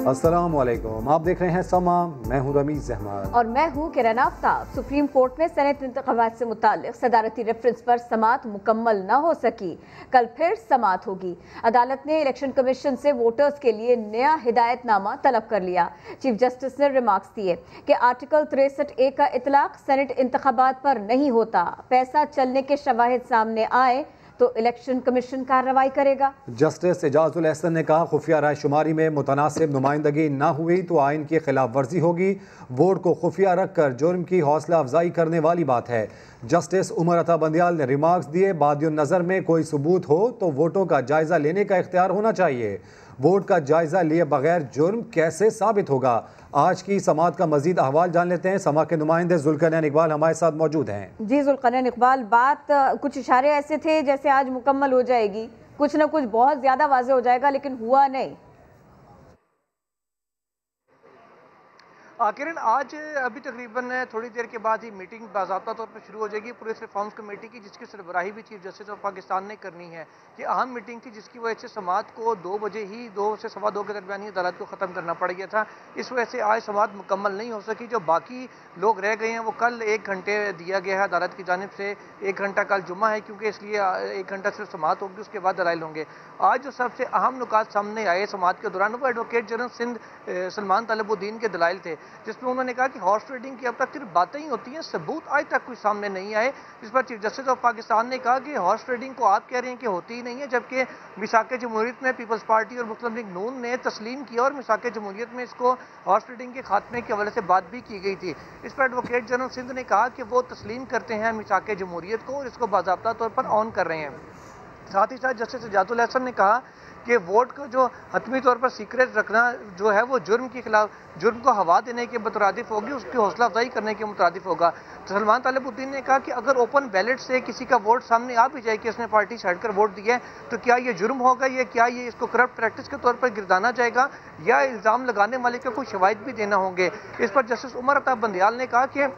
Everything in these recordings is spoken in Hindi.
अस्सलाम वालेकुम, आप देख रहे हैं समा। मैं हूं रमीज अहमद और मैं हूं किरण आफ्ताब। सुप्रीम कोर्ट में सेनेट इंतखाबात से मुताल्लिक सदारती रेफरेंस पर समाअत मुकम्मल न हो सकी। कल फिर समाअत होगी। अदालत ने इलेक्शन कमीशन से वोटर्स के लिए नया हिदायतनामा तलब कर लिया। चीफ जस्टिस ने रिमार्क्स दिए कि आर्टिकल 63A का इतलाक सेनेट इंतखाबात पर नहीं होता। पैसा चलने के शवाहिद सामने आए तो इलेक्शन कमीशन कार्रवाई करेगा। जस्टिस एजाजुल एहसन ने कहा, खुफिया राय शुमारी में मुतनासिब नुमाइंदगी ना हुई तो आइन की खिलाफ वर्जी होगी। वोट को खुफिया रखकर जुर्म की हौसला अफजाई करने वाली बात है। जस्टिस उमर अता बंदियाल ने रिमार्क्स दिए, बादियुन नज़र में कोई सबूत हो तो वोटों का जायजा लेने का इख्तियार होना चाहिए। वोट का जायजा लिए बगैर जुर्म कैसे साबित होगा। आज की समाअत का मजीद अहवाल जान लेते हैं। समा के नुमाइंदे जुल्करनैन इकबाल हमारे साथ मौजूद हैं। जी जुल्करनैन इकबाल, बात कुछ इशारे ऐसे थे जैसे आज मुकम्मल हो जाएगी, कुछ ना कुछ बहुत ज्यादा वाज़ेह हो जाएगा, लेकिन हुआ नहीं। किरण, आज अभी तकरीबन थोड़ी देर के बाद ही मीटिंग बाज़ाब्ता तौर पर शुरू हो जाएगी पुलिस रिफॉर्म्स कमेटी की, जिसकी सरबराही भी चीफ जस्टिस ऑफ पाकिस्तान ने करनी है। ये अहम मीटिंग थी जिसकी वजह से समाअत को 2 बजे ही 2 से सवा 2 के दरमियान ही अदालत को ख़त्म करना पड़ गया था। इस वजह से आज समाअत मुकम्मल नहीं हो सकी। जो बाकी लोग रह गए हैं वो कल 1 घंटे दिया गया है अदालत की जानिब से। 1 घंटा कल जुम्मा है, क्योंकि इसलिए 1 घंटा सिर्फ समाअत होगी, उसके बाद दलाइल होंगे। आज जो सबसे अहम नुकात सामने आए समाअत के दौरान वो एडवोकेट जनरल सिंध सलमान तलबुद्दीन के दलाइल थे, जिसमें उन्होंने कहा कि हॉर्स ट्रेडिंग की अब तक सिर्फ बातें ही होती हैं, सबूत आज तक कोई सामने नहीं आए। इस पर चीफ जस्टिस ऑफ पाकिस्तान ने कहा कि हॉर्स ट्रेडिंग को आप कह रहे हैं कि होती ही नहीं है, जबकि मिसाक जमहूरियत में पीपल्स पार्टी और मुस्लिम लीग नून ने तस्लीम किया और मिसाक जमहूरियत में इसको हॉर्स ट्रेडिंग के खात्मे के हवाले से बात भी की गई थी। इस पर एडवोकेट जनरल सिंध ने कहा कि वो तस्लीम करते हैं मिसाक जमहूरियत को और इसको बाज़ाब्ता तौर पर ऑन कर रहे हैं। साथ ही साथ जस्टिस एजाजुल एहसन ने कहा कि वोट को जो हतमी तौर पर सीक्रेट रखना जो है वो जुर्म के खिलाफ, जुर्म को हवा देने के मुतरादिफ होगी, उसकी हौसला अफजाई करने के मुतरादिफ होगा। सलमान तलबुद्दीन ने कहा कि अगर ओपन बैलेट से किसी का वोट सामने आ भी जाए कि उसने पार्टी छाड़कर वोट दिया है, तो क्या ये जुर्म होगा, या क्या ये इसको करप्ट प्रैक्टिस के तौर पर गिरदाना जाएगा, या इल्ज़ाम लगाने वाले को कोई शवाहिद भी देना होंगे। इस पर जस्टिस उमर अता बंदियाल ने कहा कि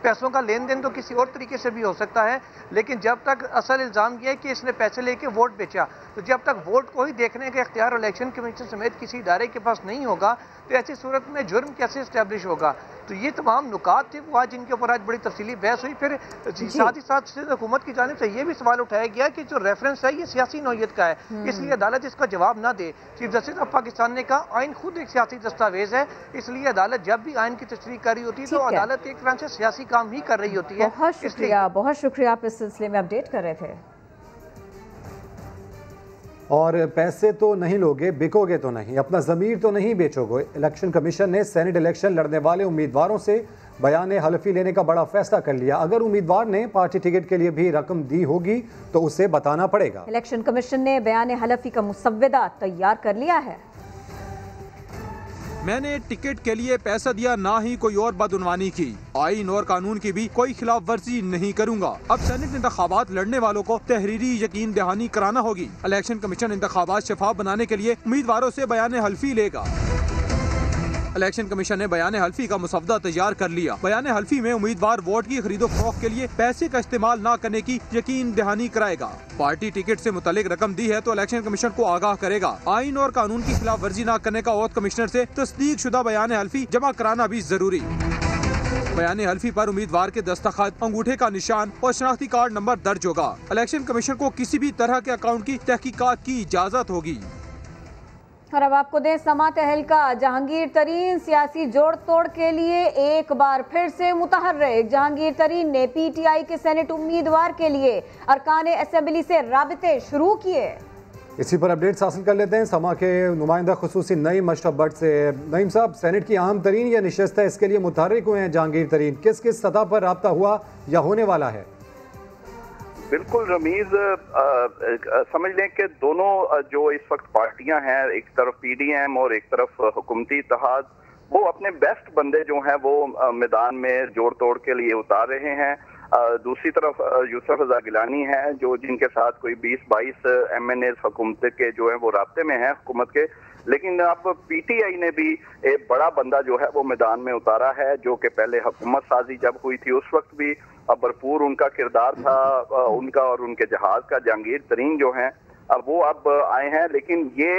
पैसों का लेन देन तो किसी और तरीके से भी हो सकता है, लेकिन जब तक असल इल्ज़ाम यह है कि इसने पैसे लेके वोट बेचा, तो जब तक वोट को ही देखने का इख्तियार इलेक्शन कमीशन समेत किसी इदारे के पास नहीं होगा, तो ऐसी सूरत में जुर्म कैसे इस्टेब्लिश होगा। तो ये तमाम नुकात थे वो आज जिनके ऊपर आज बड़ी तफसीली बहस हुई। फिर साथ ही साथ हुकूमत की जानिब से ये भी सवाल उठाया गया कि जो रेफरेंस है ये सियासी नौयत का है, इसलिए अदालत इसका जवाब ना दे। चीफ जस्टिस ऑफ पाकिस्तान ने कहा आइन खुद एक सियासी दस्तावेज है, इसलिए अदालत जब भी आइन की तशरीह कर रही होती है तो अदालत एक तरह से सियासी काम ही कर रही होती है। बहुत शुक्रिया, आप इस सिलसिले में अपडेट कर रहे थे। और पैसे तो नहीं लोगे, बिकोगे तो नहीं, अपना ज़मीर तो नहीं बेचोगे। इलेक्शन कमीशन ने सेनेट इलेक्शन लड़ने वाले उम्मीदवारों से बयान हल्फी लेने का बड़ा फैसला कर लिया। अगर उम्मीदवार ने पार्टी टिकट के लिए भी रकम दी होगी तो उसे बताना पड़ेगा। इलेक्शन कमीशन ने बयान हल्फी का मुसव्वदा तैयार कर लिया है। मैंने टिकट के लिए पैसा दिया, ना ही कोई और बदउनवानी की। आइन और कानून की भी कोई खिलाफ वर्जी नहीं करूंगा। अब सेनेट इंतखाबात लड़ने वालों को तहरीरी यकीन दहानी कराना होगी। इलेक्शन कमीशन इंतखाबात शफाफ बनाने के लिए उम्मीदवारों से बयान हल्फी लेगा। इलेक्शन कमीशन ने बयान हल्फी का मुसव्वदा तैयार कर लिया। बयान हल्फी में उम्मीदवार वोट की खरीदो फरोख्त के लिए पैसे का इस्तेमाल न करने की यकीन दहानी कराएगा। पार्टी टिकट से मुतालिक रकम दी है तो इलेक्शन कमीशन को आगाह करेगा। आइन और कानून की खिलाफ वर्जी न करने का औद कमिश्नर से तस्दीक शुदा बयान हल्फी जमा कराना भी जरूरी। बयान हल्फी पर उम्मीदवार के दस्तखत, अंगूठे का निशान और शनाख्ती कार्ड नंबर दर्ज होगा। इलेक्शन कमीशन को किसी भी तरह के अकाउंट की तहकीकात की इजाजत होगी। और अब आपको दें समा तहलका। जहांगीर तरीन सियासी जोड़ तोड़ के लिए एक बार फिर से मुतहर्रिक। जहांगीर तरीन ने PTI के सेनेट उम्मीदवार के लिए अरकान असेंबली से राबिते शुरू किए। इसी पर अपडेट्स हासिल कर लेते हैं समा के नुमाइंदा खुसूसी नईम अशरफ भट्ट से। नईम साहब, सेनेट की अहम तरीन यह नशस्त है, इसके लिए मुतहर्रिक हुए हैं जहांगीर तरीन, किस किस सतह पर रब्ता हुआ या होने वाला है? बिल्कुल रमीज, समझ लें कि दोनों जो इस वक्त पार्टियां हैं, एक तरफ PDM और एक तरफ हुकूमती इत्तेहाद, वो अपने बेस्ट बंदे जो हैं वो मैदान में जोड़ तोड़ के लिए उतार रहे हैं। दूसरी तरफ यूसुफ रज़ा गिलानी है जो जिनके साथ कोई 20-22 MNAs हुकूमत के जो है वो राब्ते में हैं हुकूमत के। लेकिन अब PTI ने भी एक बड़ा बंदा जो है वो मैदान में उतारा है, जो कि पहले हुकूमत साजी जब हुई थी उस वक्त भी भरपूर उनका किरदार था, उनका और उनके जहाज का। जहांगीर तरीन जो हैं अब वो अब आए हैं, लेकिन ये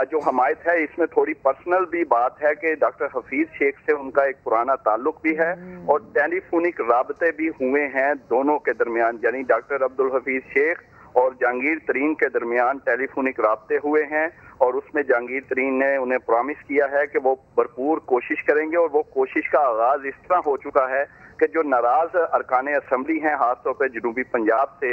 जो हमायत है इसमें थोड़ी पर्सनल भी बात है कि डॉक्टर हफीज शेख से उनका एक पुराना ताल्लुक भी है और टेलीफोनिक राबते भी हुए हैं दोनों के दरमियान, यानी डॉक्टर अब्दुल हफीज शेख और जहांगीर तरीन के दरमियान टेलीफोनिक राबते हुए हैं और उसमें जहांगीर तरीन ने उन्हें प्रॉमिस किया है कि वो भरपूर कोशिश करेंगे और वो कोशिश का आगाज इस तरह हो चुका है कि जो नाराज अरकान असम्बली हैं खासतौर पर जनूबी पंजाब से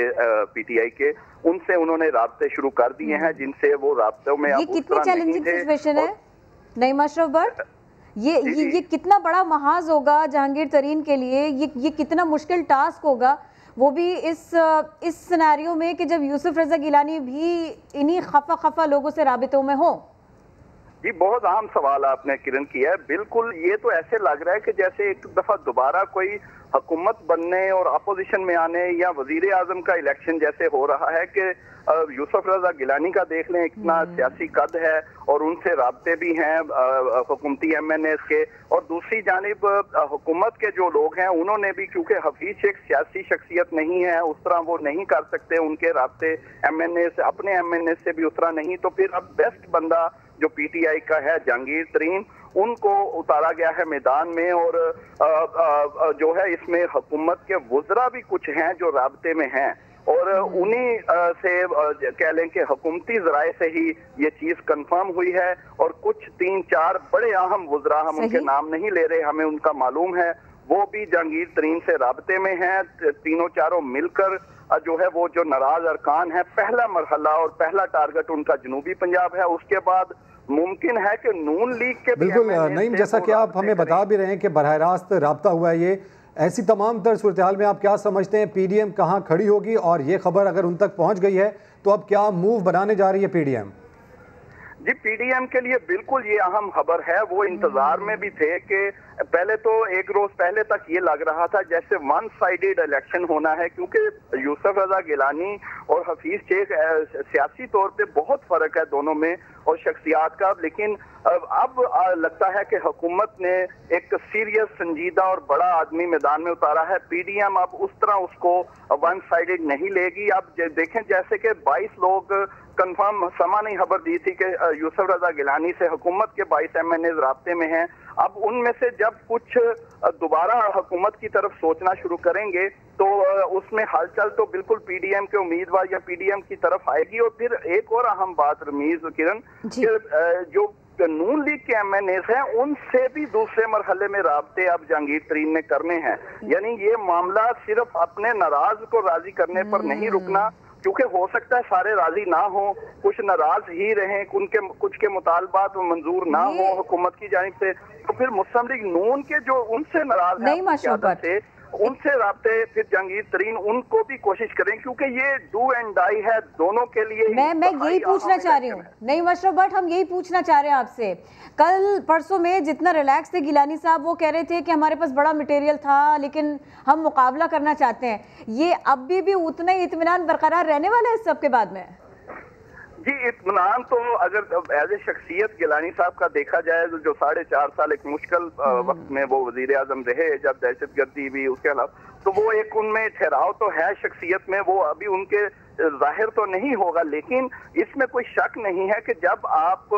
पीटीआई के, उनसे उन्होंने राब्ते शुरू कर दिए हैं जिनसे वो राब्तों में ये कितनी चैलेंजिंग सिचुएशन है नईम अशरफ भट्ट? ये कितना बड़ा महाज होगा जहांगीर तरीन के लिए, ये कितना मुश्किल टास्क होगा, वो भी इस सिनेरियो में कि जब यूसुफ रजा गिलानी भी इन्हीं खफा लोगों से राबितों में हो। जी बहुत अहम सवाल आपने किरण किया है। बिल्कुल, ये तो ऐसे लग रहा है कि जैसे एक दफा दोबारा कोई हुकूमत बनने और अपोजिशन में आने या वजीर आजम का इलेक्शन जैसे हो रहा है कि यूसुफ रजा गिलानी का देख लें इतना सियासी कद है और उनसे राब्ते भी हैं हुकूमती MNAs के, और दूसरी जानिब हुकूमत के जो लोग हैं उन्होंने भी, क्योंकि हफीज शेख सियासी शख्सियत नहीं है उस तरह वो नहीं कर सकते उनके राब्ते MNA से, अपने MNA से भी उस तरह नहीं, तो फिर अब बेस्ट बंदा जो PTI का है जहांगीर तरीन, उनको उतारा गया है मैदान में और जो है इसमें हुकूमत के वुज़रा भी कुछ हैं जो राब्ते में हैं और उन्हीं से कह लें कि हुकूमती ज़राए से ही ये चीज़ कंफर्म हुई है और कुछ 3-4 बड़े अहम वुज़रा, हम उनके नाम नहीं ले रहे, हमें उनका मालूम है, वो भी जहांगीर तरीन से राब्ते में हैं। तीनों चारों मिलकर जो है वो जो नाराज अरकान है, पहला मरहला और पहला टारगेट उनका जनूबी पंजाब है, उसके बाद मुमकिन है कि नून लीग के बिल्कुल नईम, जैसा कि आप हमें बता भी रहे हैं कि बरह रास्त राब्ता हुआ है, ये ऐसी तमाम तर सूरत हाल में आप क्या समझते हैं PDM कहाँ खड़ी होगी, और ये खबर अगर उन तक पहुँच गई है तो अब क्या मूव बनाने जा रही है PDM? जी PDM के लिए बिल्कुल ये अहम खबर है। वो इंतजार में भी थे कि पहले तो एक रोज पहले तक ये लग रहा था जैसे वन साइडेड इलेक्शन होना है, क्योंकि यूसुफ रजा गिलानी और हफीज शेख सियासी तौर पे बहुत फर्क है दोनों में और शख्सियात का, लेकिन अब लगता है कि हुकूमत ने एक सीरियस संजीदा और बड़ा आदमी मैदान में उतारा है। PDM अब उस तरह उसको वन साइडेड नहीं लेगी। अब देखें जैसे कि 22 लोग कंफर्म, समा ने खबर दी थी कि यूसुफ रजा गिलानी से हुकूमत के 22 MNAs राब्ते में हैं। अब उनमें से जब कुछ दोबारा हुकूमत की तरफ सोचना शुरू करेंगे तो उसमें हलचल तो बिल्कुल PDM के उम्मीदवार या PDM की तरफ आएगी। और फिर एक और अहम बात रमीज किरण, जो नून लीग के MNAs हैं उनसे भी दूसरे मरहले में राब्ते अब जहांगीर तरीन ने करने हैं। यानी ये मामला सिर्फ अपने नाराज को राजी करने पर नहीं रुकना, क्योंकि हो सकता है सारे राजी ना हो, कुछ नाराज ही रहें, उनके कुछ के मुतालबात मंजूर ना हो हुकूमत की जानिब से, तो फिर मुस्लिम लीग नून के जो उनसे नाराज हैं उनसे राब्ते फिर जहांगीर तरीन उनको भी कोशिश करें, क्योंकि ये डू एंड डाई है दोनों के लिए। मैं यही पूछना चाह रही हूँ नईम अशरफ भट्ट, हम यही पूछना चाह रहे हैं आपसे। कल परसों में जितना रिलैक्स थे गिलानी साहब, वो कह रहे थे कि हमारे पास बड़ा मटेरियल था लेकिन हम मुकाबला करना चाहते हैं, ये अब भी उतना ही इत्मीनान बरकरार रहने वाला है इस सब के बाद में? जी इत्मीनान तो अगर एज ए शख्सियत गिलानी साहब का देखा जाए तो जो 4.5 साल एक मुश्किल वक्त में वो वजीर आजम रहे, जब दहशतगर्दी भी, उसके अलावा तो वो एक उनमें ठहराव तो है शख्सियत में, वो अभी उनके जाहिर तो नहीं होगा, लेकिन इसमें कोई शक नहीं है कि जब आप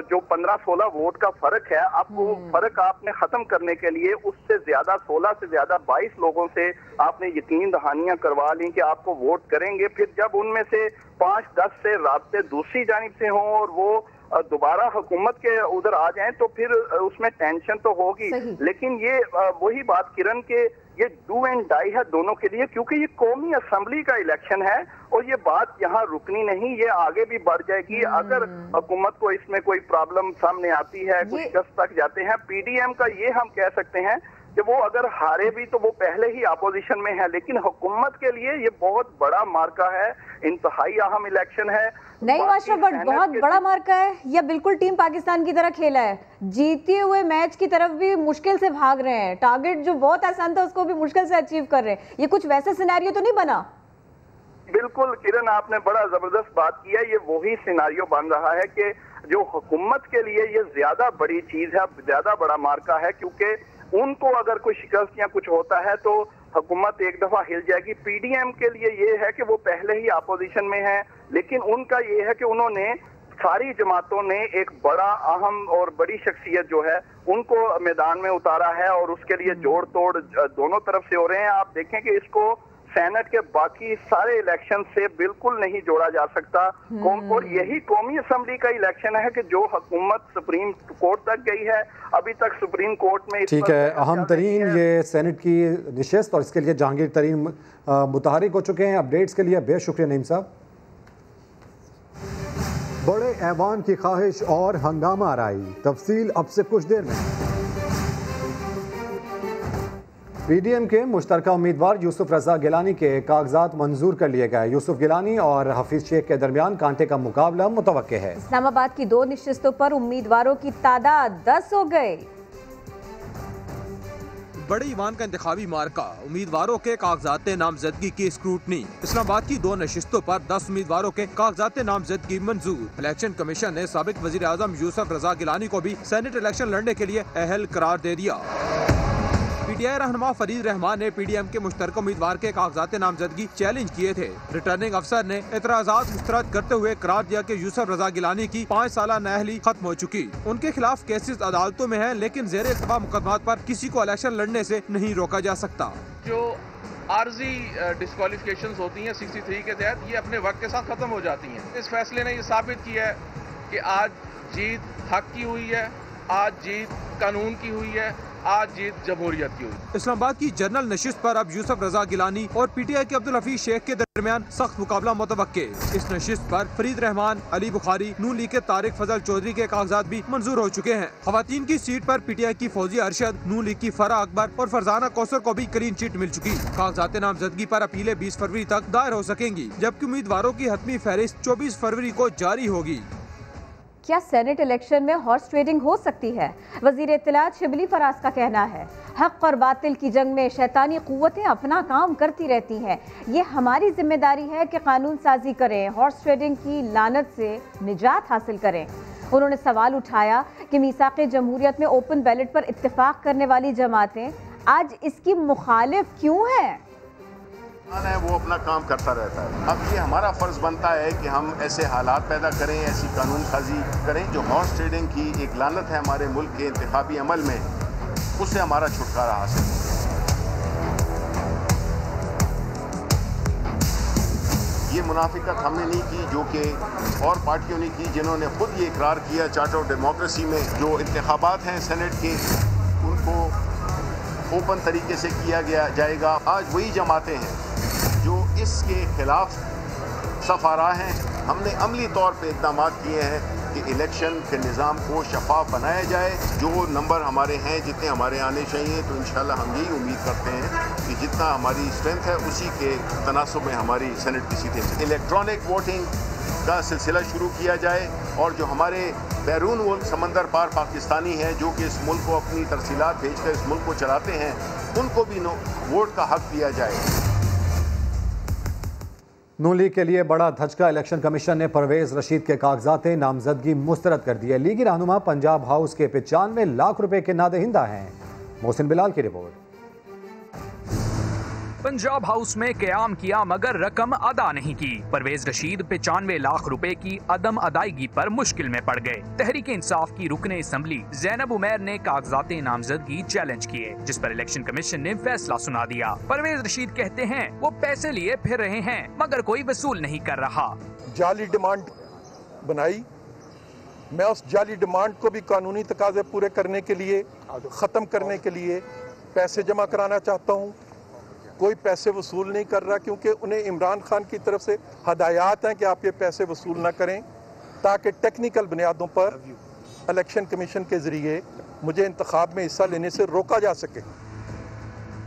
जो 15-16 वोट का फर्क है, आपको फर्क आपने खत्म करने के लिए उससे ज्यादा 16 से ज्यादा 22 लोगों से आपने यकीन दहानियां करवा ली कि आपको वोट करेंगे। फिर जब उनमें से 5-10 से राब्ते दूसरी जानिब से हों और वो दोबारा हुकूमत के उधर आ जाएं तो फिर उसमें टेंशन तो होगी, लेकिन ये वही बात किरण के ये डू एंड डाई है दोनों के लिए, क्योंकि ये कौमी असम्बली का इलेक्शन है और ये बात यहाँ रुकनी नहीं, ये आगे भी बढ़ जाएगी। अगर हुकूमत को इसमें कोई प्रॉब्लम सामने आती है, कुछ कस तक जाते हैं, PDM का ये हम कह सकते हैं कि वो अगर हारे भी तो वो पहले ही अपोजिशन में है, लेकिन हुकूमत के लिए ये बहुत बड़ा मार्का है, इंतहाई अहम इलेक्शन है। नहीं अशरफ भट्ट, बहुत बड़ा मार्का है या बिल्कुल टीम पाकिस्तान की तरह खेला है? जीते हुए मैच की तरफ भी मुश्किल से भाग रहे हैं, टारगेट जो बहुत आसान था उसको भी मुश्किल से अचीव कर रहे हैं, ये कुछ वैसा सिनेरियो तो नहीं बना? बिल्कुल किरण, आपने बड़ा जबरदस्त बात की है। ये वही सिनेरियो बन रहा है कि जो हुकूमत के लिए ये ज्यादा बड़ी चीज है, ज्यादा बड़ा मार्का है, क्योंकि उनको अगर कोई शिकस्त या कुछ होता है तो हुकूमत एक दफा हिल जाएगी। PDM के लिए ये है कि वो पहले ही अपोजिशन में है, लेकिन उनका ये है कि उन्होंने सारी जमातों ने एक बड़ा अहम और बड़ी शख्सियत जो है उनको मैदान में उतारा है और उसके लिए जोड़ तोड़ दोनों तरफ से हो रहे हैं। आप देखें कि इसको सेनेट के बाकी सारे इलेक्शन से बिल्कुल नहीं जोड़ा जा सकता। और यही कौमी असम्बली का इलेक्शन है कि जो हुकूमत सुप्रीम कोर्ट तक गई है, अभी तक सुप्रीम कोर्ट में। ठीक है, अहम तरीन ये सेनेट की निशस्त और इसके लिए जहांगीर तरीन मुतहरिक हो चुके हैं। अपडेट्स के लिए बेहद शुक्रिया नईम साहब। बड़े ऐवान की ख्वाहिश और हंगामा राई, तफसील अब से कुछ देर में। पीडीएम के मुश्तरका उम्मीदवार यूसुफ रजा गिलानी के कागजात मंजूर कर लिए गए। यूसुफ गिलानी और हफीज शेख के दरमियान कांटे का मुकाबला मुतवक्के है। इस्लामाबाद की 2 निश्चितों पर उम्मीदवारों की तादाद 10 हो गए। बड़े ईवान का इंतखाबी मार्का, उम्मीदवारों के कागजात नामजदगी की स्क्रूटनी। इस्लामाबाद की 2 नशिस्तों पर 10 उम्मीदवारों के कागजात नामजदगी मंजूर। इलेक्शन कमीशन ने साबिक वजीर आजम यूसुफ रजा गिलानी को भी सेनेट इलेक्शन लड़ने के लिए अहल करार दे दिया। पीटीआई रहनुमा फरीद रहमान ने पीडीएम के मुश्तरका उम्मीदवार के कागजात नामजदगी चैलेंज किए थे। रिटर्निंग अफसर ने एतराजात मुस्तरद करते हुए करार दिया कि यूसुफ रजा गिलानी की 5 साला नाअहली खत्म हो चुकी। उनके खिलाफ केसेस अदालतों में हैं, लेकिन ज़ेर इल्तवा मुकदमात पर किसी को इलेक्शन लड़ने से नहीं रोका जा सकता। जो आर्जी डिस्क्वालिफिकेशंस होती हैं 63 के तहत, ये अपने वक्त के साथ खत्म हो जाती हैं। इस फैसले ने ये साबित किया है कि आज जीत हक की हुई है, आज जीत कानून की हुई है, आज जीत जमहूरियत की हुई। इस्लामाबाद की जनरल नशिस्त पर अब यूसुफ रजा गिलानी और पीटीआई के अब्दुल हफीज शेख के दरमियान सख्त मुकाबला मुतवक्के। इस नशिस्त पर फरीद रहमान, अली बुखारी, नून लीग के तारिक फजल चौधरी के कागजात भी मंजूर हो चुके हैं। खवातीन की सीट पर पीटीआई की फौजिया अरशद, नून लीग की फरा अकबर और फरजाना कौसर को भी क्लीन चिट मिल चुकी। कागजात नामजदगी पर अपीलें 20 फरवरी तक दायर हो सकेंगी, जबकि उम्मीदवारों की हतमी फहरिस्त 24 फरवरी को जारी होगी। क्या सेनेट इलेक्शन में हॉर्स ट्रेडिंग हो सकती है? वजीर इत्तलात शिबली फराज का कहना है, हक और बातिल की जंग में शैतानी कुव्वतें अपना काम करती रहती हैं। ये हमारी जिम्मेदारी है कि कानून साजी करें, हॉर्स ट्रेडिंग की लानत से निजात हासिल करें। उन्होंने सवाल उठाया कि मीसाक़े जमहूरियत में ओपन बैलेट पर इत्तेफाक करने वाली जमातें आज इसकी मुखालिफ क्यों हैं? है वो अपना काम करता रहता है। अब ये हमारा फर्ज बनता है कि हम ऐसे हालात पैदा करें, ऐसी कानून साजी करें जो हॉर्स ट्रेडिंग की एक लानत है हमारे मुल्क के इंतखाबी अमल में, उससे हमारा छुटकारा हासिल हो। ये मुनाफिकत हमने नहीं की जो कि और पार्टियों ने की, जिन्होंने खुद ये इकरार किया चार्टर ऑफ डेमोक्रेसी में जो इंतखाबात हैं सेनेट के उनको ओपन तरीके से किया गया जाएगा। आज वही जमातें हैं जो इसके खिलाफ सफारा हैं। हमने अमली तौर पे इक़दाम किए हैं कि इलेक्शन के निज़ाम को शफाफ बनाया जाए। जो नंबर हमारे हैं जितने हमारे आने चाहिए, तो इंशाल्लाह हम यही उम्मीद करते हैं कि जितना हमारी स्ट्रेंथ है उसी के तनासुब में हमारी सेनेट की सीटें। इलेक्ट्रॉनिक वोटिंग का सिलसिला शुरू किया जाए और जो हमारे बैरून मुल्क समंदर पार पाकिस्तानी हैं जो कि इस मुल्क को अपनी तरसीलात भेजकर इस मुल्क को चलाते हैं, उनको भी वोट का हक दिया जाए। नून लीग के लिए बड़ा धचका, इलेक्शन कमीशन ने परवेज रशीद के कागजात नामजदगी मुस्तरद कर दिए। लीगी रहनुमा पंजाब हाउस के 95 लाख रुपए के नादहिंदा हैं। मोहसिन बिलाल की रिपोर्ट। पंजाब हाउस में क़याम किया मगर रकम अदा नहीं की। परवेज रशीद 95 लाख रुपए की अदम अदायगी पर मुश्किल में पड़ गए। तहरीक इंसाफ की रुकने असम्बली ज़ैनब उमैर ने कागजात नामजदगी चैलेंज किए, जिस पर इलेक्शन कमीशन ने फैसला सुना दिया। परवेज रशीद कहते हैं वो पैसे लिए फिर रहे हैं मगर कोई वसूल नहीं कर रहा। जाली डिमांड बनाई, मैं उस जाली डिमांड को भी कानूनी तकाजे पूरे करने के लिए, ख़त्म करने के लिए पैसे जमा कराना चाहता हूँ। कोई पैसे वसूल नहीं कर रहा क्योंकि उन्हें इमरान खान की तरफ से हदायत हैं कि आप ये पैसे वसूल ना करें, ताकि टेक्निकल बुनियादों पर इलेक्शन कमीशन के जरिए मुझे इंतखाब में हिस्सा लेने से रोका जा सके।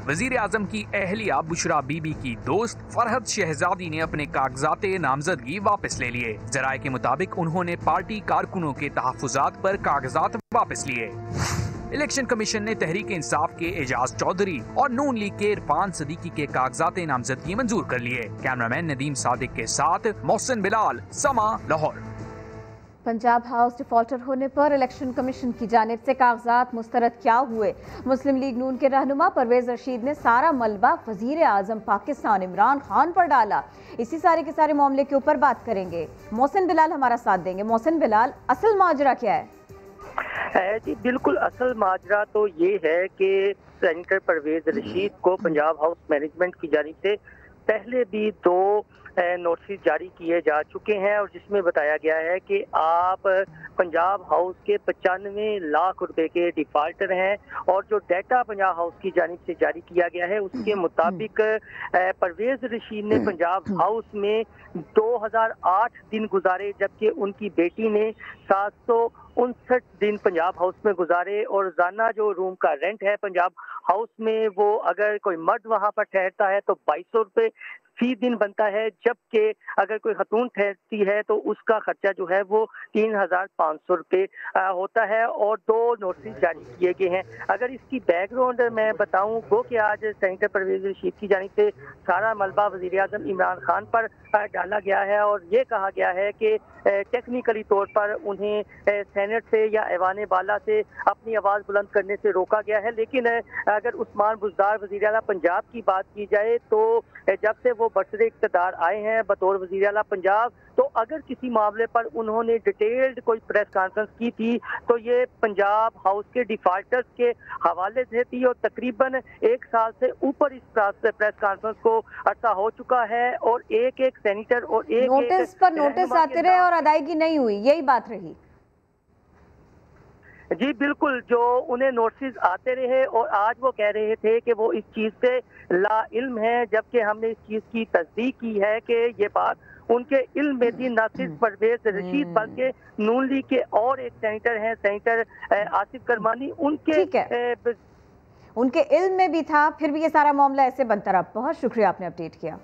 वजीर आजम की अहलिया बुशरा बीबी की दोस्त फरहद शहजादी ने अपने कागजात नामजदगी वापस ले लिए। जराये के मुताबिक उन्होंने पार्टी कारकुनों के तहफ़्फ़ुज़ात पर कागजात वापस लिए। इलेक्शन कमीशन ने तहरीक इंसाफ के एजाज चौधरी और नून लीग के इरफान सदीकी के कागजात नामजदगी मंजूर कर लिए। कैमरामैन नदीम सादिक के साथ मोहसिन बिलाल, समा, लाहौर। पंजाब हाउस डिफॉल्टर होने पर इलेक्शन कमीशन की जानिब से कागजात मुस्तरद क्या हुए? मुस्लिम लीग नून के रहनुमा परवेज रशीद ने सारा मलबा वजीर आजम पाकिस्तान इमरान खान पर डाला। इसी सारे के सारे मामले के ऊपर बात करेंगे। मोहसिन बिलाल हमारा साथ देंगे। मोहसिन बिलाल, असल माजरा क्या है? जी बिल्कुल, असल माजरा तो ये है कि सेनेटर परवेज रशीद को पंजाब हाउस मैनेजमेंट की जानिब से पहले भी 2 नोटिस जारी किए जा चुके हैं और जिसमें बताया गया है कि आप पंजाब हाउस के 95 लाख रुपए के डिफाल्टर हैं और जो डाटा पंजाब हाउस की जानिब से जारी किया गया है उसके मुताबिक परवेज रशीद ने पंजाब हाउस में 2008 दिन गुजारे, जबकि उनकी बेटी ने 759 दिन पंजाब हाउस में गुजारे और रोजाना जो रूम का रेंट है पंजाब हाउस में वो अगर कोई मर्द वहां पर ठहरता है तो 2200 रुपये फी दिन बनता है, जबकि अगर कोई खतून ठहरती है तो उसका खर्चा जो है वो 3500 रुपये होता है और 2 नोटिस जारी किए गए हैं। अगर इसकी बैकग्राउंड मैं बताऊं वो कि आज सेनेटर परवेज रशीद की जानिब से सारा मलबा वजीर आजम इमरान खान पर डाला गया है और ये कहा गया है कि टेक्निकली तौर पर उन्हें सेनेट से या ऐवान बाला से अपनी आवाज़ बुलंद करने से रोका गया है। लेकिन अगर उस्मान बुज़दार वज़ीर आला पंजाब की बात की जाए तो जब से वो बरसरे इक़्तिदार आए हैं बतौर वज़ीर आला पंजाब, तो अगर किसी मामले पर उन्होंने डिटेल्ड कोई प्रेस कॉन्फ्रेंस की थी तो ये पंजाब हाउस के डिफाल्टर्स के हवाले से थी और तकरीबन 1 साल से ऊपर इस प्रेस कॉन्फ्रेंस को अर्सा हो चुका है और एक सेनेटर और एक नोटिस पर नोटिस आते रहे और अदायगी नहीं हुई, यही बात रही। जी बिल्कुल, जो उन्हें नोटिस आते रहे और आज वो कह रहे थे कि वो इस चीज़ से ला इल्म है, जबकि हमने इस चीज़ की तस्दीक की है कि ये बात उनके इल्म में थी। न सिर्फ परवेज रशीद बल्कि नून लीग के और एक सेनेटर हैं, सेनेटर आसिफ करमानी, उनके इल्म में भी था, फिर भी ये सारा मामला ऐसे बनता रहा। बहुत शुक्रिया, आपने अपडेट किया।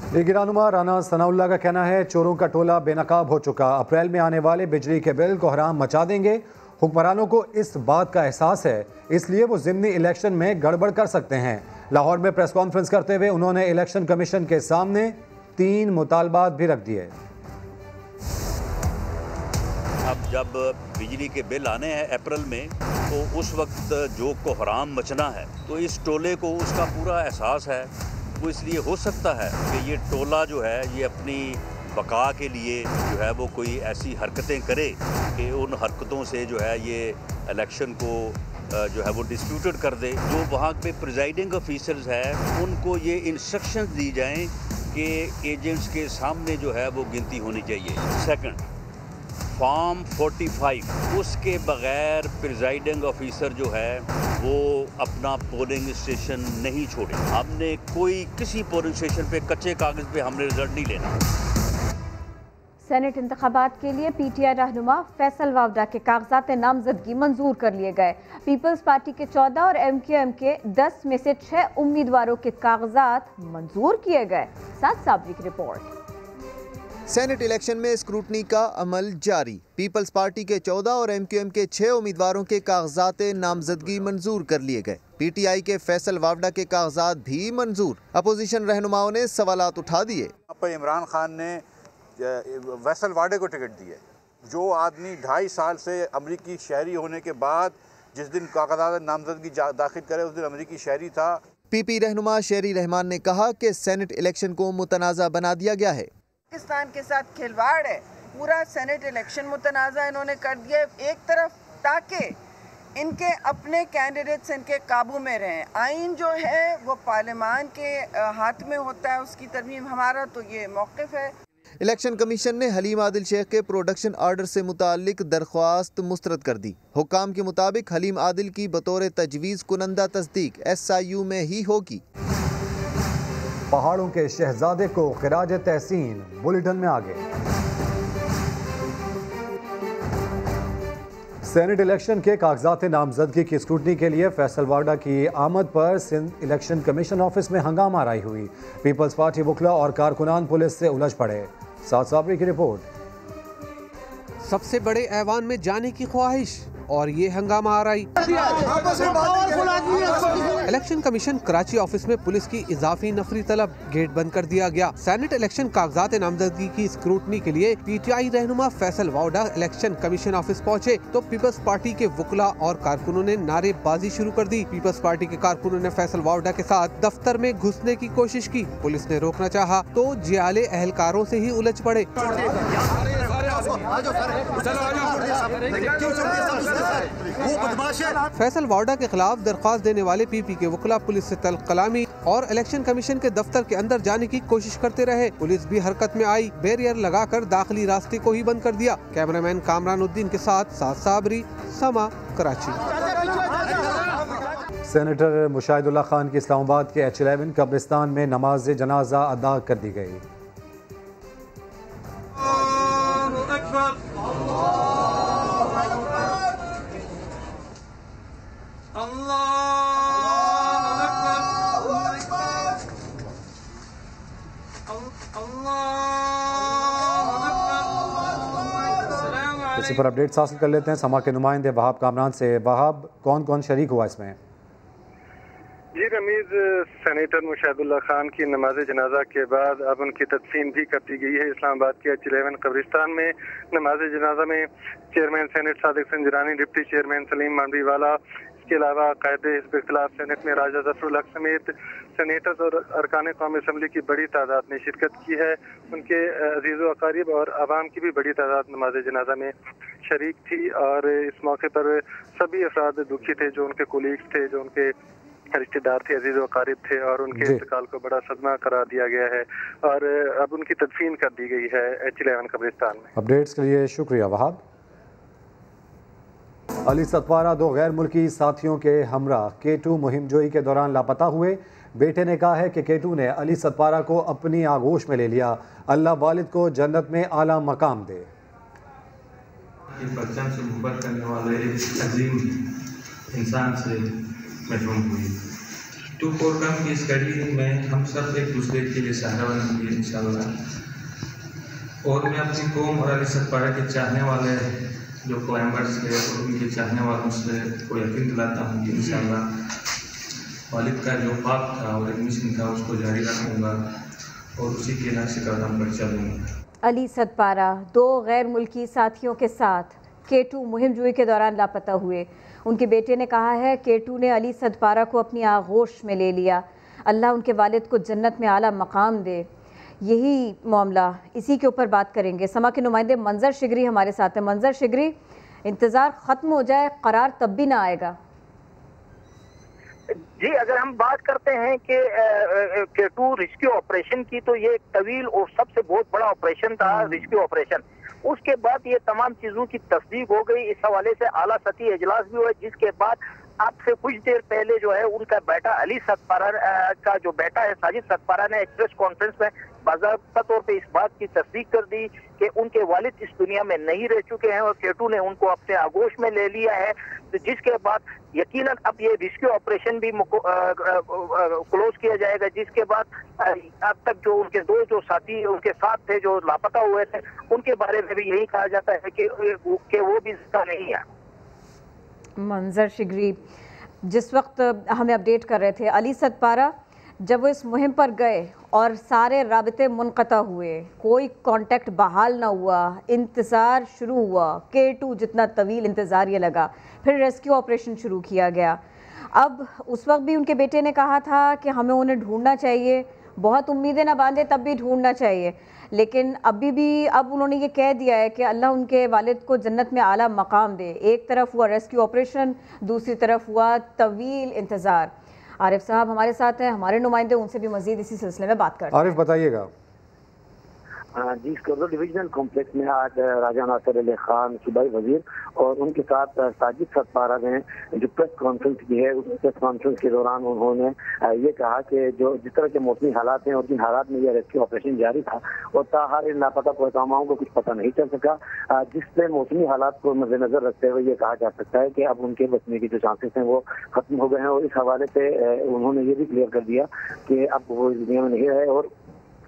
लीगी रहनुमा राना सनाउल्लाह का कहना है चोरों का टोला बेनकाब हो चुका, अप्रैल में आने वाले बिजली के बिल को हराम मचा देंगे। हुक्मरानों को इस बात का एहसास है, इसलिए वो ज़िमनी इलेक्शन में गड़बड़ कर सकते हैं। लाहौर में प्रेस कॉन्फ्रेंस करते हुए उन्होंने इलेक्शन कमीशन के सामने 3 मुतालबात भी रख दिए। अब जब बिजली के बिल आने हैं अप्रैल में तो उस वक्त जो को हराम मचना है तो इस टोले को उसका पूरा एहसास है। वो इसलिए हो सकता है कि ये टोला जो है ये अपनी बका के लिए जो है वो कोई ऐसी हरकतें करे कि उन हरकतों से जो है ये इलेक्शन को जो है वो डिस्प्यूटेड कर दे। जो वहाँ पे प्रिजाइडिंग ऑफिसर्स है उनको ये इंस्ट्रक्शंस दी जाएं कि एजेंट्स के सामने जो है वो गिनती होनी चाहिए। सेकंड, फॉर्म 45 उसके बगैर प्रिजाइडिंग ऑफिसर जो है वो अपना पोलिंग स्टेशन नहीं छोड़े। हमने किसी पोलिंग स्टेशन पे कच्चे कागज पे हमने रिजल्ट नहीं लेना। सेनेट इंतखाबात के लिए पीटीआई रहनुमा फैसल वावडा के कागजात नामजदगी मंजूर कर लिए गए। पीपल्स पार्टी के 14 और एमक्यूएम के 10 में से 6 उम्मीदवारों के कागजात मंजूर किए गए। साथ साबरी की रिपोर्ट। सेनेट इलेक्शन में स्क्रूटनी का अमल जारी। पीपल्स पार्टी के 14 और एमक्यूएम के 6 उम्मीदवारों के कागजात नामजदगी मंजूर कर लिए गए। पीटीआई के फैसल वावडा के कागजात भी मंजूर। अपोजिशन रहनुमाओं ने सवालात उठा दिए। इमरान खान ने फैसल वावडा को टिकट दिया, जो आदमी 2.5 साल से अमरीकी शहरी होने के बाद जिस दिन कागजात नामजदगी दाखिल करे उस दिन अमरीकी शहरी था। पीपी रहनुमा शेरी रहमान ने कहा कि सेनेट इलेक्शन को मुतनाज़ा बना दिया गया है। पाकिस्तान के साथ खिलवाड़ है, पूरा सेनेट इलेक्शन मुतनाज़ा इन्होंने कर दिया एक तरफ ताकि इनके अपने कैंडिडेट्स इनके काबू में रहें। आइन जो है वो पार्लियामान के हाथ में होता है, उसकी तरमीम हमारा तो ये मौक़िफ़ है। इलेक्शन कमीशन ने हलीम आदिल शेख के प्रोडक्शन आर्डर से मुतालिक दरख्वास्त मुस्तरद कर दी। हुक्काम के मुताबिक हलीम आदिल की बतौर तजवीज़ कुनंदा तस्दीक SIU में ही होगी। पहाड़ों के शहजादे को खिराज तहसीन बुलेटिन में आगे। सेनेट इलेक्शन के कागजात नामजदगी की स्क्रूटनी के लिए फैसल वावडा की आमद पर सिंध इलेक्शन कमीशन ऑफिस में हंगामा राई हुई। पीपल्स पार्टी वकला और कारकुनान पुलिस से उलझ पड़े। साथ साबरी की रिपोर्ट। सबसे बड़े ऐवान में जाने की ख्वाहिश, और ये हंगामा आराई। इलेक्शन कमीशन कराची ऑफिस में पुलिस की इजाफी नफरी तलब, गेट बंद कर दिया गया। सेनेट इलेक्शन कागजात नामजदगी की स्क्रूटनी के लिए PTI रहनुमा Faisal Vawda election commission office पहुंचे तो पीपल्स पार्टी के वकला और कारकुनों ने नारेबाजी शुरू कर दी। पीपल्स पार्टी के कारकुनों ने फैसल वावडा के साथ दफ्तर में घुसने की कोशिश की। पुलिस ने रोकना चाहा तो जियाले अहलकारों से ही उलझ पड़े। फैसल वावडा के खिलाफ दरख्वास्त देने वाले PP के वकला पुलिस से तल्ख कलामी और इलेक्शन कमीशन के दफ्तर के अंदर जाने की कोशिश करते रहे। पुलिस भी हरकत में आई, बैरियर लगाकर दाखिली रास्ते को ही बंद कर दिया। कैमरामैन कामरान उद्दीन के साथ साबरी, समा, कराची। सेनेटर मुशाहिदुल्लाह खान की इस्लामाबाद के H11 कब्रिस्तान में नमाज जनाजा अदा कर दी गई। इसी पर अपडेट्स हासिल कर लेते हैं समा के नुमाइंदे वहाब कामरान से। वहाब, कौन कौन शरीक हुआ इसमें? जी रमीज, सेनेटर मुशाहिदुल्लाह खान की नमाज जनाजा के बाद अब उनकी तदफीन भी कर दी गई है। इस्लामाबाद के H11 कब्रिस्तान में नमाज जनाजा में chairman senate Sadiq Sanjrani, deputy chairman Saleem Mandviwala, इसके अलावा कायदे हिज़्ब इख्तिलाफ सेनेट में राजा ज़फ़रुल हक समेत सेनेटर्स और अरकान कौमी असम्बली की बड़ी तादाद ने शिरकत की है। उनके अजीज़ व अकारीब और आवाम की भी बड़ी तादाद नमाज जनाजा में शरीक थी और इस मौके पर सभी अफराद दुखी थे, जो उनके कोलीग्स थे, जो उनके रिश्तेदार थे, अजीज़ व अकारीब थे और उनके इंतकाल को बड़ा सदमा करार दिया गया है और अब उनकी तदफीन कर दी गई है H11 कब्रिस्तान में। अपडेट्स के लिए शुक्रिया वहाब। अली सतपारा दो गैर मुल्की साथियों के हमरा K2 मुहिम जोई के दौरान लापता हुए। बेटे ने कहा है कि K2 ने अली सतपारा को अपनी आगोश में ले लिया। अल्लाह वालिद को जन्नत में आला मकाम दे। बच्चन से मोहब्बत करने वाले अजीम इंसान से महरूम हुई। 2-4 कम की इस कड़ी में हम सब एक दूसरे के लिए सहारा बनेंगे इंशाअल्लाह। और मैं अपनी कौम और अली सतपारा के चाहने वाले जो क्लाइंबर्स है और उनके चाहने वालों से को यकीन दिलाता हूँ कि इंशाअल्लाह वालिद का जो ख्वाब था और एडमिशन था उसको जारी रखूँगा और उसी के नक्शे कदम पर चलूँगा। अली सतपारा दो गैर मुल्की साथियों के साथ K2 मुहिम जुई के दौरान लापता हुए। उनके बेटे ने कहा है K2 ने अली सतपारा को अपनी आगोश में ले लिया। अल्लाह उनके वालिद को जन्नत में आला मकाम दे। यही मामला, इसी के ऊपर बात करेंगे। समा के नुमाइंदे मंजर शिगरी हमारे साथ हैं। मंजर शिगरी, इंतज़ार ख़त्म हो जाए, करार तब भी ना आएगा। जी, अगर हम बात करते हैं कि K2 रेस्क्यू ऑपरेशन की, तो ये एक तवील और सबसे बहुत बड़ा ऑपरेशन था रेस्क्यू ऑपरेशन। उसके बाद ये तमाम चीजों की तस्दीक हो गई। इस हवाले से आला सतही इजलास भी हुआ, जिसके बाद अब से कुछ देर पहले जो है उनका बेटा अली सतपारा का जो बेटा है साजिद सतपारा ने एक प्रेस कॉन्फ्रेंस में बाज़ाब्ता तौर पे इस बात की तस्दीक कर दी कि उनके वालिद इस दुनिया में नहीं रह चुके हैं और K2 ने उनको अपने आगोश में ले लिया है। तो जिसके बाद यकीनन अब ये रेस्क्यू ऑपरेशन भी क्लोज किया जाएगा, जिसके बाद अब तक जो उनके दो जो साथी उनके साथ थे जो लापता हुए थे, उनके बारे में भी यही कहा जाता है कि वो भी जिंदा नहीं है। मंजर शिगरी जिस वक्त हमें अपडेट कर रहे थे, अली सतपारा जब वो इस मुहिम पर गए और सारे राबते मुनक़ता हुए, कोई कांटेक्ट बहाल ना हुआ, इंतज़ार शुरू हुआ, K2 जितना तवील इंतज़ार ये लगा, फिर रेस्क्यू ऑपरेशन शुरू किया गया। अब उस वक्त भी उनके बेटे ने कहा था कि हमें उन्हें ढूंढना चाहिए, बहुत उम्मीदें ना बांधे तब भी ढूंढना चाहिए, लेकिन अभी भी अब उन्होंने ये कह दिया है कि अल्लाह उनके वालिद को जन्नत में आला मकाम दे। एक तरफ हुआ रेस्क्यू ऑपरेशन, दूसरी तरफ हुआ तवील इंतज़ार। आरिफ साहब हमारे साथ हैं, हमारे नुमाइंदे, उनसे भी मजीद इसी सिलसिले में बात करते हैं। आरिफ बताइएगा। जी, स्कर्दो डिविजनल कॉम्प्लेक्स में आज राजा नासिर अली खान सूबाई वजीर और उनके साथ साजिद सतपारा ने जो प्रेस कॉन्फ्रेंस की है, उस प्रेस कॉन्फ्रेंस के दौरान उन्होंने ये कहा कि जो जिस तरह के मौसमी हालात हैं और जिन हालात में यह रेस्क्यू ऑपरेशन जारी था और ताहार इन लापता पहुंचामाओं को कुछ पता नहीं चल सका, जिससे मौसमी हालात को मद्देनजर रखते हुए ये कहा जा सकता है कि अब उनके बचने की जो चांसेस हैं वो खत्म हो गए हैं। और इस हवाले से उन्होंने ये भी क्लियर कर दिया कि अब वो इस दुनिया में नहीं रहे और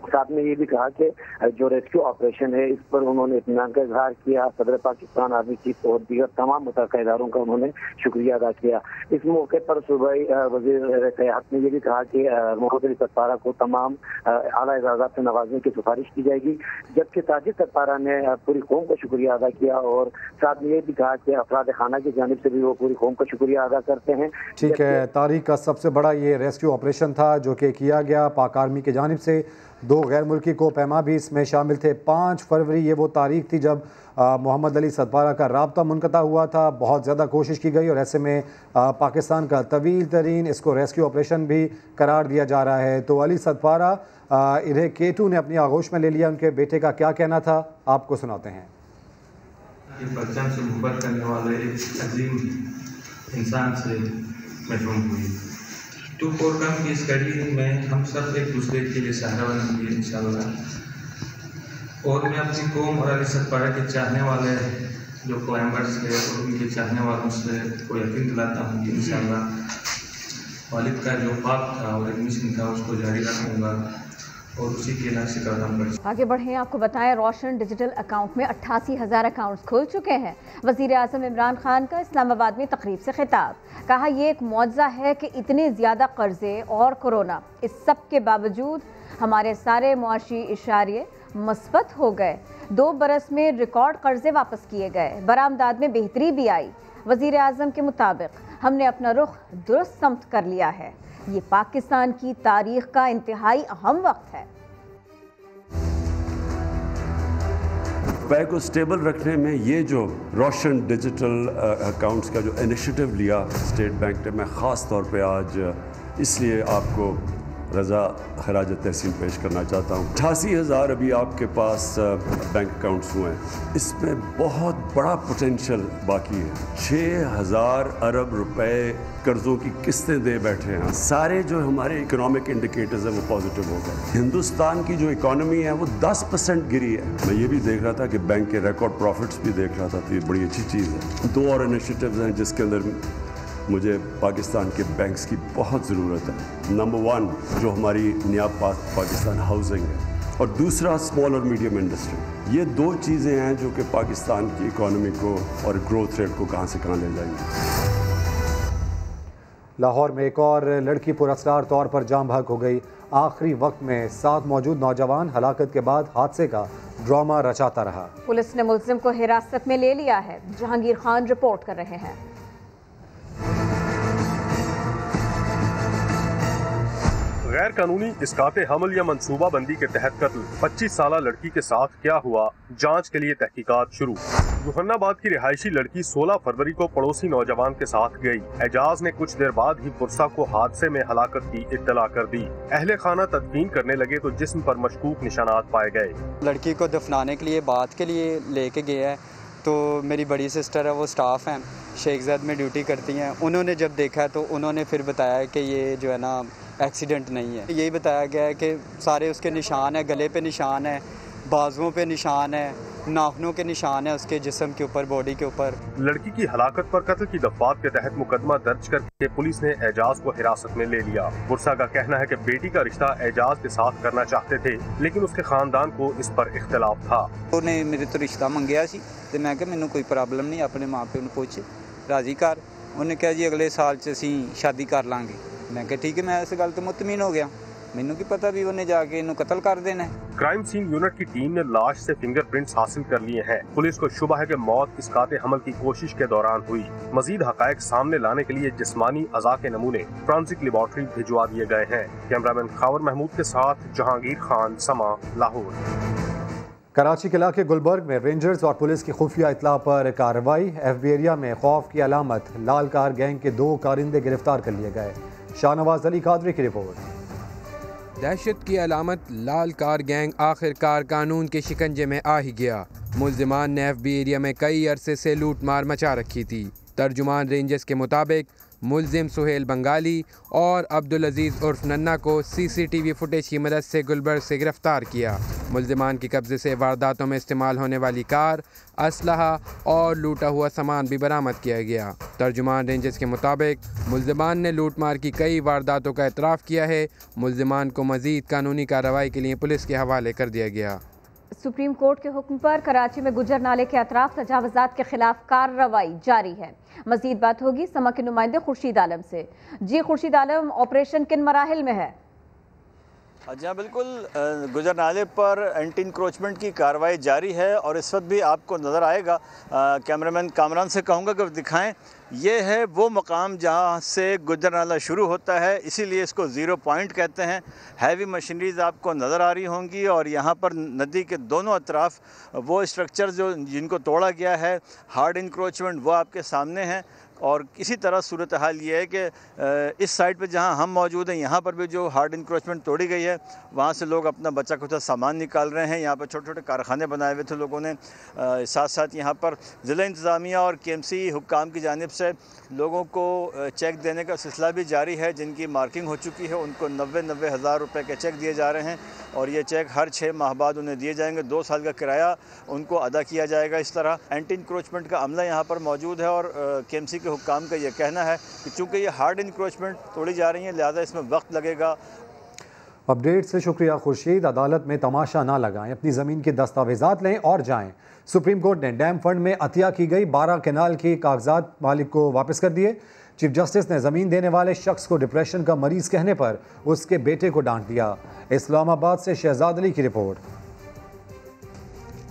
साथ में ये भी कहा कि जो रेस्क्यू ऑपरेशन है इस पर उन्होंने इत्मीनान का इजहार किया। सदर पाकिस्तान, आर्मी चीफ और दीगर तमाम मुतल्लिक़ इदारों का उन्होंने शुक्रिया अदा किया। इस मौके पर सूबाई वज़ीर सेहत ने ये भी कहा कि मोहम्मद अली सत्तारा को तमाम आला एजाज़ात से नवाजने की सिफारिश की जाएगी, जबकि साजिद सत्तारा ने पूरी कौम का शुक्रिया अदा किया और साथ में ये भी कहा कि अफराद खाना की जानिब से भी वो पूरी कौम का शुक्रिया अदा करते हैं। ठीक है, तारीख का सबसे बड़ा ये रेस्क्यू ऑपरेशन था जो कि किया गया पाक आर्मी की जानिब से। 2 गैर मुल्की को पैमा भी इसमें शामिल थे। 5 फरवरी ये वो तारीख थी जब मोहम्मद अली सत्तारा का राब्ता मुनक़ता हुआ था। बहुत ज़्यादा कोशिश की गई और ऐसे में पाकिस्तान का तवील तरीन इसको रेस्क्यू ऑपरेशन भी करार दिया जा रहा है। तो अली सत्तारा इन्हें K2 ने अपनी आगोश में ले लिया। उनके बेटे का क्या कहना था, आपको सुनाते हैं। परचम से मुहब्बत करने वाले एक अजीम इंसान से महरूम हुई। 2-4 कम की इस कड़ी में हम सब एक दूसरे के लिए सहारा बनेंगे इंशाल्लाह। और मैं अपनी कौम और अली सत्तारा के चाहने वाले जो क्लाइंबर्स है और उनके चाहने वालों से को यकीन दिलाता हूँ कि इंशाल्लाह वालिद का जो ख्वाब था और एक मिशन था उसको जारी रखूँगा और उसी के नक्श कदम पर आगे बढ़ें। आपको बताएं, रोशन डिजिटल अकाउंट में 88,000 अकाउंट्स खुल चुके हैं। वज़ीर आज़म इमरान खान का इस्लामाबाद में तकरीब से खिताब। कहा यह एक मौजज़ा है कि इतने ज़्यादा कर्जे और कोरोना, इस सब के बावजूद हमारे सारे मुआशी इशारे मस्बत हो गए। 2 बरस में रिकॉर्ड कर्जे वापस किए गए, बरामदाद में बेहतरी भी आई। वज़ीर आज़म के मुताबिक हमने अपना रुख दुरुस्त समत कर लिया है। ये पाकिस्तान की तारीख का इंतहाई अहम वक्त है। रुपए को स्टेबल रखने में ये जो रोशन डिजिटल अकाउंट्स का जो इनिशिएटिव लिया स्टेट बैंक ने, मैं ख़ास तौर पे आज इसलिए आपको रज़ा खराज तहसीन पेश करना चाहता हूँ। 88,000 अभी आपके पास बैंक अकाउंट्स हुए हैं, इसमें बहुत बड़ा पोटेंशियल बाकी है। 6,000 अरब रुपए कर्ज़ों की किस्तें दे बैठे हैं। सारे जो हमारे इकोनॉमिक इंडिकेटर्स हैं वो पॉजिटिव हो गए। हिंदुस्तान की जो इकॉनमी है वो 10% गिरी है। मैं ये भी देख रहा था कि बैंक के रिकॉर्ड प्रॉफिट्स भी देख रहा था, तो ये बड़ी अच्छी चीज़ है। 2 और इनिशिएटिव्स हैं जिसके अंदर मुझे पाकिस्तान के बैंक्स की बहुत ज़रूरत है। नंबर 1 जो हमारी नियाब पाकिस्तान हाउसिंग है और दूसरा स्मॉल और मीडियम इंडस्ट्री। ये 2 चीज़ें हैं जो कि पाकिस्तान की इकॉनमी को और ग्रोथ रेट को कहाँ से कहाँ ले जाएंगी। लाहौर में एक और लड़की पुरस्कार तौर पर जाम बहक हो गई। आखिरी वक्त में साथ मौजूद नौजवान हलाकत के बाद हादसे का ड्रामा रचाता रहा। पुलिस ने मुल्जिम को हिरासत में ले लिया है। जहांगीर खान रिपोर्ट कर रहे हैं। गैर कानूनी इसकाते हमल या मंसूबा बंदी के तहत कत्ल 25 साल लड़की के साथ क्या हुआ, जांच के लिए तहकीकात शुरू। जहानाबाद की रिहायशी लड़की 16 फरवरी को पड़ोसी नौजवान के साथ गई। एजाज ने कुछ देर बाद ही पुरसा को हादसे में हलाकत की इत्तला कर दी। अहले खाना तदफीन करने लगे तो जिस्म पर मशकूक निशानात पाए गए। लड़की को दफनाने के लिए बात के लिए लेके गए हैं तो मेरी बड़ी सिस्टर है, वो स्टाफ हैं, शेखजाद में ड्यूटी करती हैं। उन्होंने जब देखा तो उन्होंने फिर बताया कि ये जो है ना एक्सीडेंट नहीं है। यही बताया गया है कि सारे उसके निशान है, गले पे निशान है, बाजुओं पे निशान है, नाखूनों के निशान है उसके जिस्म के ऊपर, बॉडी के ऊपर। लड़की की हलाकत पर कत्ल की दफात के तहत मुकदमा दर्ज करके पुलिस ने एजाज को हिरासत में ले लिया। पुरसा का कहना है कि बेटी का रिश्ता एजाज के साथ करना चाहते थे, लेकिन उसके खानदान को इस पर इख्तलाफ था। उन्हें मेरे तो रिश्ता मंगया सी ते मैं कहा मैनू कोई प्रॉब्लम नहीं, अपने माँ प्यो नूं पुछ राजी कर। उन्हें कहा जी अगले साल च असीं शादी कर लांगे। मैं कहा ठीक है, मैं इस गल तो मुतमीन हो गया। मैनू की पता भी उन्हें जाके इन्हू कत्ल कर देना है। क्राइम सीन यूनिट की टीम ने लाश से फिंगरप्रिंट्स हासिल कर लिए हैं। पुलिस को शुबा है कि मौत इसकाते हमल की कोशिश के दौरान हुई। मजीद हकायक सामने लाने के लिए जिस्मानी अज़ा के नमूने फॉरेंसिक लेबोरेटरी भिजवा दिए गए हैं। कैमरामैन खावर महमूद के साथ जहांगीर खान, समा, लाहौर। कराची के इलाके गुलबर्ग में रेंजर्स और पुलिस की खुफिया इतला पर कार्रवाई। एफबी एरिया में खौफ की अलामत, लाल कार गैंग के 2 कारिंदे गिरफ्तार कर लिए गए। शाहनवाज अली कादरी की रिपोर्ट। दहशत की अलामत, लाल कार गैंग आखिरकार कानून के शिकंजे में आ ही गया। मुल्जिमान ने एफबी एरिया में कई अरसे से लूट मार मचा रखी थी। तर्जुमान रेंजर्स के मुताबिक मुलजिम सुहेल बंगाली और अब्दुल अजीज़ उर्फ नन्ना को CCTV फुटेज की मदद से गुलबर्ग से गिरफ्तार किया। मुलजिमान के कब्जे से वारदातों में इस्तेमाल होने वाली कार, असलहा और लूटा हुआ सामान भी बरामद किया गया। तर्जुमान रेंजर्स के मुताबिक मुलजिमान ने लूटमार की कई वारदातों का एतराफ़ किया है। मुलजिमान को मज़ीद कानूनी कार्रवाई के लिए पुलिस के हवाले कर दिया गया। सुप्रीम कोर्ट के हुक्म पर कराची में गुजर नाले के अतराफ तजावुज़ात के खिलाफ कार्रवाई जारी है। मजीद बात होगी समा के नुमाइंदे खुर्शीद आलम से। जी खुर्शीद आलम, ऑपरेशन किन मराहिल में है? जी हाँ, बिल्कुल गुजर नाले पर एंटी इंक्रोचमेंट की कार्रवाई जारी है और इस वक्त भी आपको नज़र आएगा, कैमरामैन कामरान से कहूँगा कि दिखाएं, ये है वो मकाम जहाँ से गुजर नाला शुरू होता है, इसीलिए इसको ज़ीरो पॉइंट कहते हैं। हैवी मशीनरीज आपको नज़र आ रही होंगी और यहाँ पर नदी के दोनों अतराफ वो स्ट्रक्चर जो जिनको तोड़ा गया है, हार्ड इंक्रोचमेंट, वो आपके सामने हैं। और इसी तरह सूरत हाल ये है कि इस साइड पे जहाँ हम मौजूद हैं यहाँ पर भी जो हार्ड इंक्रोचमेंट तोड़ी गई है, वहाँ से लोग अपना बचा खुचा सामान निकाल रहे हैं। यहाँ पर छोटे छोटे कारखाने बनाए हुए थे लोगों ने। साथ साथ यहाँ पर ज़िला इंतज़ामिया और KMC हुक्काम की जानिब से लोगों को चेक देने का सिलसिला भी जारी है। जिनकी मार्किंग हो चुकी है उनको 90 हज़ार रुपये के चेक दिए जा रहे हैं और ये चेक हर 6 माह बाद उन्हें दिए जाएंगे। 2 साल का किराया उनको अदा किया जाएगा। इस तरह एंटी इंक्रोचमेंट का अमला यहाँ पर मौजूद है और KMC के हुक्काम का ये कहना है कि चूँकि ये हार्ड इंक्रोचमेंट तोड़ी जा रही है, लिहाजा इसमें वक्त लगेगा। अपडेट से शुक्रिया खुर्शीद। अदालत में तमाशा ना लगाएं, अपनी ज़मीन के दस्तावेजात लें और जाएं। सुप्रीम कोर्ट ने डैम फंड में अतिया की गई 12 केनाल के कागजात मालिक को वापस कर दिए। चीफ जस्टिस ने ज़मीन देने वाले शख्स को डिप्रेशन का मरीज कहने पर उसके बेटे को डांट दिया। इस्लामाबाद से शहजाद अली की रिपोर्ट।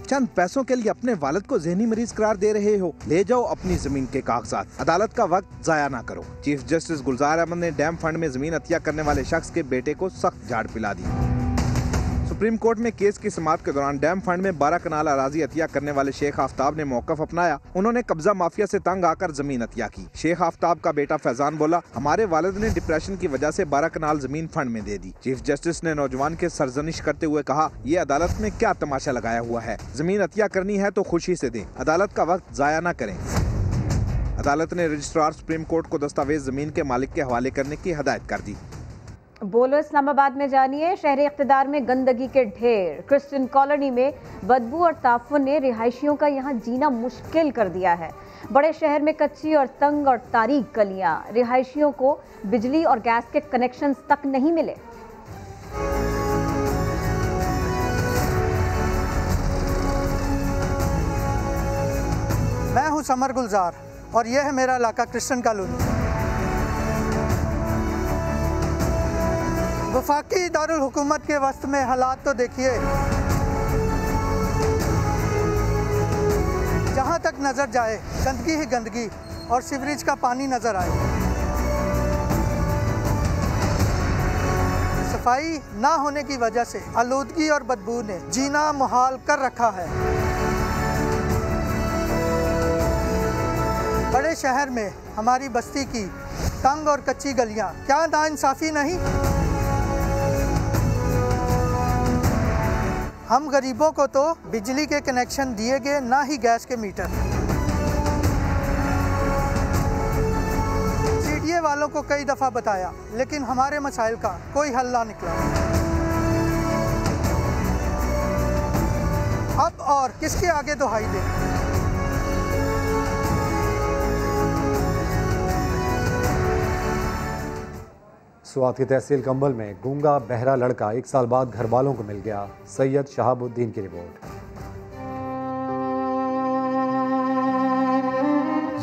चंद पैसों के लिए अपने वालिद को ज़हनी मरीज करार दे रहे हो, ले जाओ अपनी जमीन के कागजात, अदालत का वक्त जाया ना करो। चीफ जस्टिस गुलजार अहमद ने डैम फंड में जमीन अतिया करने वाले शख्स के बेटे को सख्त झाड़ पिला दी। सुप्रीम कोर्ट में केस की समाअत के दौरान डैम फंड में 12 कनाल अराजी अतिया करने वाले शेख आफ्ताब ने मौकफ अपनाया। उन्होंने कब्जा माफिया से तंग आकर जमीन अतिया की। शेख आफ्ताब का बेटा फैजान बोला, हमारे वालिद ने डिप्रेशन की वजह से 12 कनाल जमीन फंड में दे दी। चीफ जस्टिस ने नौजवान के सरजनिश करते हुए कहा, ये अदालत में क्या तमाशा लगाया हुआ है, जमीन अतिया करनी है तो खुशी से दें, अदालत का वक्त जाया न करें। अदालत ने रजिस्ट्रार सुप्रीम कोर्ट को दस्तावेज जमीन के मालिक के हवाले करने की हदायत कर दी। बोलो इस्लामाबाद में जानिए, शहरी इख्तिदार में गंदगी के ढेर। क्रिश्चियन कॉलोनी में बदबू और ताफुन ने रिहायशियों का यहाँ जीना मुश्किल कर दिया है। बड़े शहर में कच्ची और तंग और तारीक गलियाँ, रिहायशियों को बिजली और गैस के कनेक्शन तक नहीं मिले। मैं हूँ समर गुलजार और यह है मेरा इलाका क्रिश्चियन कॉलोनी। वफाकी दारुल हुकूमत के वक्त में हालात तो देखिए, जहाँ तक नज़र जाए गंदगी ही गंदगी और सीवरेज का पानी नज़र आए। सफाई ना होने की वजह से आलूदगी और बदबू ने जीना मुहाल कर रखा है। बड़े शहर में हमारी बस्ती की तंग और कच्ची गलियाँ, क्या नाइंसाफ़ी नहीं? हम गरीबों को तो बिजली के कनेक्शन दिए गए, ना ही गैस के मीटर। CDA वालों को कई दफ़ा बताया, लेकिन हमारे मसाइल का कोई हल ना निकला। अब और किसके आगे दुहाई दे? स्वात की तहसील कंबल में गूंगा बहरा लड़का 1 साल बाद घर वालों को मिल गया। सैयद शहाबुद्दीन की रिपोर्ट।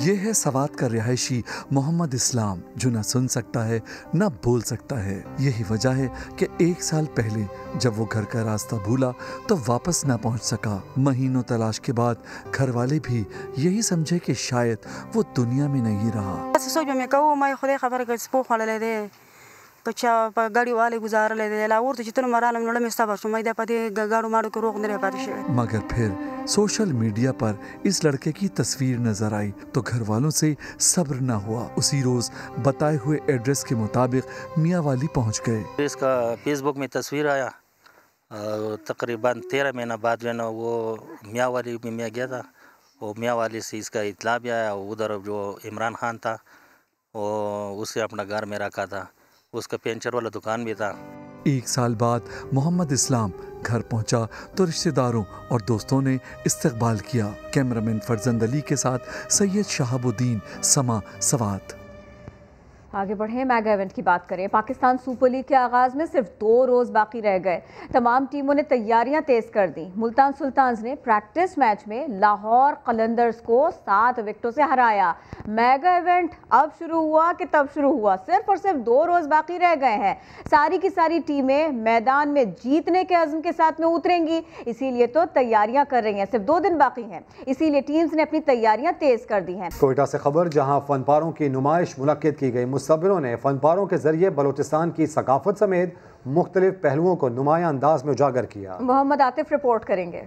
ये है सवात का रिहायशी मोहम्मद इस्लाम, जो न सुन सकता है न बोल सकता है। यही वजह है कि 1 साल पहले जब वो घर का रास्ता भूला तो वापस न पहुंच सका। महीनों तलाश के बाद घर वाले भी यही समझे कि शायद वो दुनिया में नहीं रहा। मगर फिर सोशल मीडिया पर इस लड़के की तस्वीर नजर आई तो घर वालों से सब्र न हुआ। उसी रोज बताए हुए एड्रेस के मुताबिक मियाँ वाली पहुँच गए। इसका फेसबुक में तस्वीर आया, तकरीबन 13 महीना बाद जो है ना वो मियाँ वाली में गया था। वो मियाँ वाली से इसका इतला भी आया। उधर जो इमरान खान था और उसे अपना घर में रखा था। उसका पेंचर वाला दुकान भी था। 1 साल बाद मोहम्मद इस्लाम घर पहुंचा तो रिश्तेदारों और दोस्तों ने इस्तकबाल किया। कैमरामैन फरजंद अली के साथ सैयद शहाबुद्दीन, समा सवात। आगे बढ़े, मेगा इवेंट की बात करें। पाकिस्तान सुपर लीग के आगाज में सिर्फ 2 रोज बाकी रह गए। तमाम टीमों ने तैयारियां तेज कर दी। मुल्तान सुल्तान्स ने प्रैक्टिस मैच में लाहौर कलंदर्स को 7 विकेटों से हराया। मेगा इवेंट अब शुरू हुआ कि तब शुरू हुआ, सिर्फ और सिर्फ 2 रोज बाकी रह गए हैं। सारी की सारी टीमें मैदान में जीतने के अज़्म के साथ में उतरेंगी, इसीलिए तो तैयारियां कर रही हैं। सिर्फ 2 दिन बाकी हैं, इसीलिए टीम्स ने अपनी तैयारियां तेज कर दी हैं। कोयटा से खबर, जहां फनपारों की नुमाइश मुनक्किद की गई। मुसव्विरों ने फनपारों के जरिए बलोचिस्तान की सकाफत समेत मुख्तलिफ पहलुओं को नुमाया अंदाज में उजागर किया। मोहम्मद आतिफ रिपोर्ट करेंगे।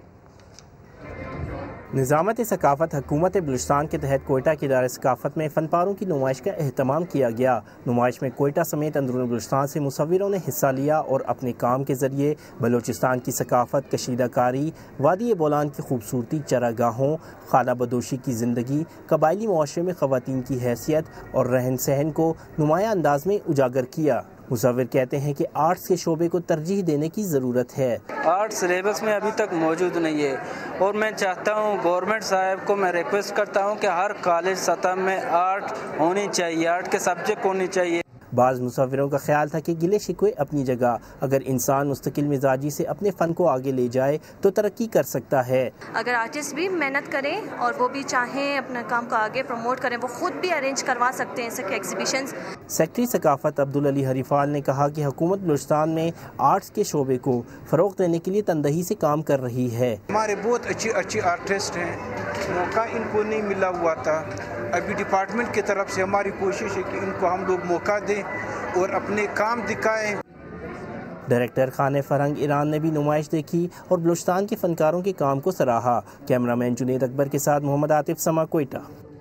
निज़ामत सकाफ़त हुकूमत बलूचिस्तान के तहत कोयटा की इदारे सकाफ़त में फ़नपारों की नुमाइश का एहतमाम किया गया। नुमाइश में कोयटा समेत अंदरूनी बलूचिस्तान से मुसव्विरों ने हिस्सा लिया और अपने काम के ज़रिए बलूचिस्तान की सकाफ़त, कशीदाकारी, वादी बोलान की खूबसूरती, चरागाहों, खाना बदोशी की ज़िंदगी, कबायली मुआशरे में ख़वातीन की हैसियत और रहन सहन को नुमाया अंदाज में उजागर किया। मुसव्विर कहते हैं कि आर्ट्स के शोबे को तरजीह देने की ज़रूरत है। आर्ट सिलेबस में अभी तक मौजूद नहीं है और मैं चाहता हूँ, गवर्नमेंट साहब को मैं रिक्वेस्ट करता हूँ कि हर कॉलेज सतह में आर्ट होनी चाहिए, आर्ट के सब्जेक्ट होनी चाहिए। बाज़ मुसव्विरों का ख्याल था कि गिले शिकवे अपनी जगह, अगर इंसान मुस्तकिल मिजाजी से अपने फ़न को आगे ले जाए तो तरक्की कर सकता है। अगर आर्टिस्ट भी मेहनत करें और वो भी चाहें अपने काम को आगे प्रमोट करें, वो खुद भी अरेंज करवा सकते हैं ऐसे एग्जीबिशंस। सेक्रेटरी सकाफत अब्दुल अली हरीफाल ने कहा कि हुकूमत बलूचिस्तान में आर्ट्स के शोबे को फ़रोग़ देने के लिए तंदही से काम कर रही है। हमारे बहुत अच्छे आर्टिस्ट हैं, मौका इनको नहीं मिला हुआ था। अभी डिपार्टमेंट की तरफ से हमारी कोशिश है कि इनको हम लोग मौका दें और अपने काम दिखाएं। डायरेक्टर खाने फरहंग ईरान ने भी नुमाइश देखी और बलूचिस्तान के फनकारों के काम को सराहा। कैमरामैन जुनेद अकबर के साथ मोहम्मद आतिफ, समा, कोयटा।